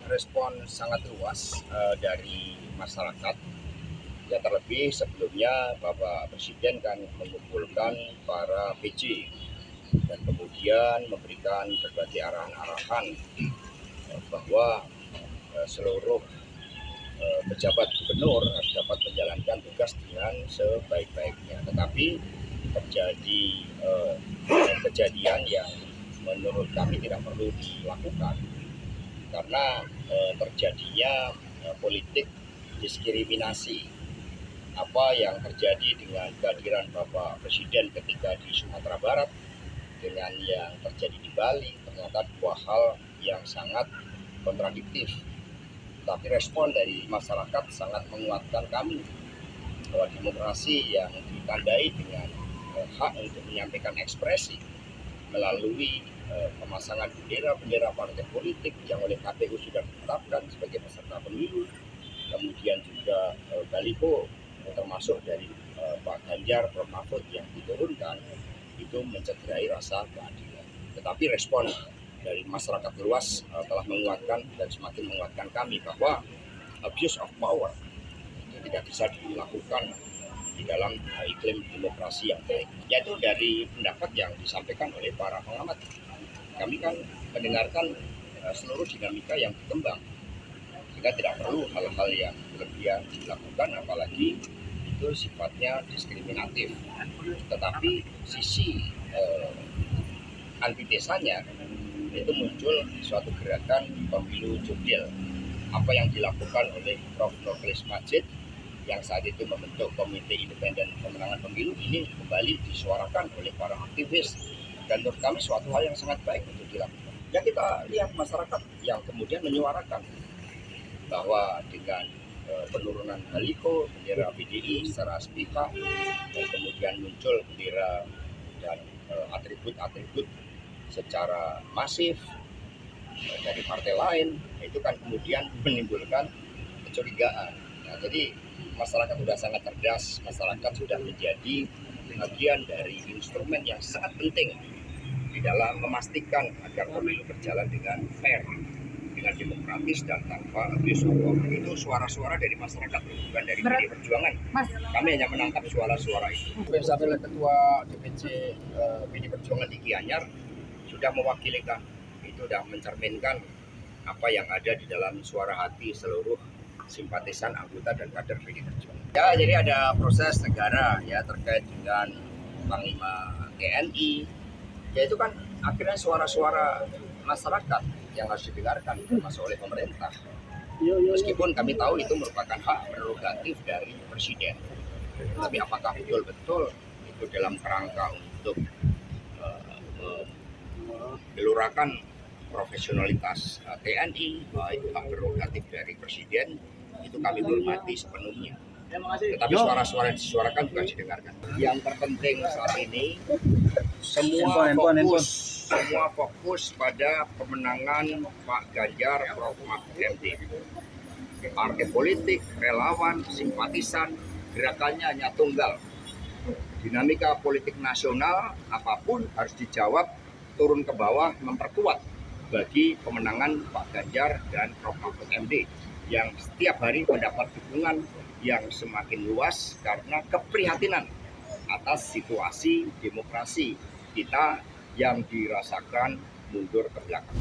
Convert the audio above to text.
respon sangat luas dari masyarakat. Ya terlebih sebelumnya Bapak Presiden kan mengumpulkan para PJ dan kemudian memberikan berbagai arahan-arahan bahwa seluruh pejabat gubernur harus dapat menjalankan tugas dengan sebaik-baiknya. Tetapi terjadi kejadian yang menurut kami tidak perlu dilakukan karena terjadinya politik diskriminasi. Apa yang terjadi dengan kehadiran Bapak Presiden ketika di Sumatera Barat dengan yang terjadi di Bali ternyata dua hal yang sangat kontradiktif. Tapi respon dari masyarakat sangat menguatkan kami bahwa demokrasi yang ditandai dengan hak untuk menyampaikan ekspresi melalui pemasangan bendera partai politik yang oleh KPU sudah ditetapkan sebagai peserta pemilu, kemudian juga baliho termasuk dari Pak Ganjar, Prof. Mahfud yang diturunkan itu mencederai rasa keadilan. Tetapi respon dari masyarakat luas telah menguatkan dan semakin menguatkan kami bahwa abuse of power itu tidak bisa dilakukan di dalam iklim demokrasi yang baik. Yaitu dari pendapat yang disampaikan oleh para pengamat. Kami kan mendengarkan seluruh dinamika yang berkembang. Sehingga tidak perlu hal-hal yang berlebihan dilakukan, apalagi itu sifatnya diskriminatif. Tetapi sisi antitesanya itu muncul suatu gerakan pemilu jurdil. Apa yang dilakukan oleh Prof. Nurholis Majid yang saat itu membentuk Komite Independen Pemenangan Pemilu ini kembali disuarakan oleh para aktivis. Dan menurut kami suatu hal yang sangat baik untuk dilakukan. Ya kita lihat masyarakat yang kemudian menyuarakan bahwa dengan penurunan baliho, bendera PDI secara sepihak, dan kemudian muncul bendera dan atribut-atribut secara masif dari partai lain, itu kan kemudian menimbulkan kecurigaan. Nah, jadi masyarakat sudah sangat cerdas, masyarakat sudah menjadi bagian dari instrumen yang sangat penting di dalam memastikan agar pemilu berjalan dengan fair, dengan demokratis dan tanpa abuse of power. Itu suara-suara dari masyarakat, bukan dari PD Perjuangan. Kami hanya menangkap suara-suara itu. Sampai Ketua DPC PD Perjuangan di Gianyar sudah mewakili kami. Itu sudah mencerminkan apa yang ada di dalam suara hati seluruh simpatisan, anggota dan kader PD Perjuangan. Ya, jadi ada proses negara ya terkait dengan Panglima TNI. Ya itu kan akhirnya suara-suara masyarakat yang harus didengarkan termasuk oleh pemerintah. Meskipun kami tahu itu merupakan hak prerogatif dari presiden. Tapi apakah betul-betul itu dalam kerangka untuk gelurakan profesionalitas TNI, baik hak prerogatif dari presiden, itu kami hormati sepenuhnya. Tetapi suara-suara yang disuarakan juga didengarkan. Yang terpenting saat ini semua fokus pada pemenangan Pak Ganjar, Prof. Mahfud MD. Partai politik, relawan, simpatisan, gerakannya hanya tunggal. Dinamika politik nasional apapun harus dijawab turun ke bawah memperkuat bagi pemenangan Pak Ganjar dan Prof. Mahfud MD yang setiap hari mendapat dukungan yang semakin luas karena keprihatinan atas situasi demokrasi kita yang dirasakan mundur ke belakang.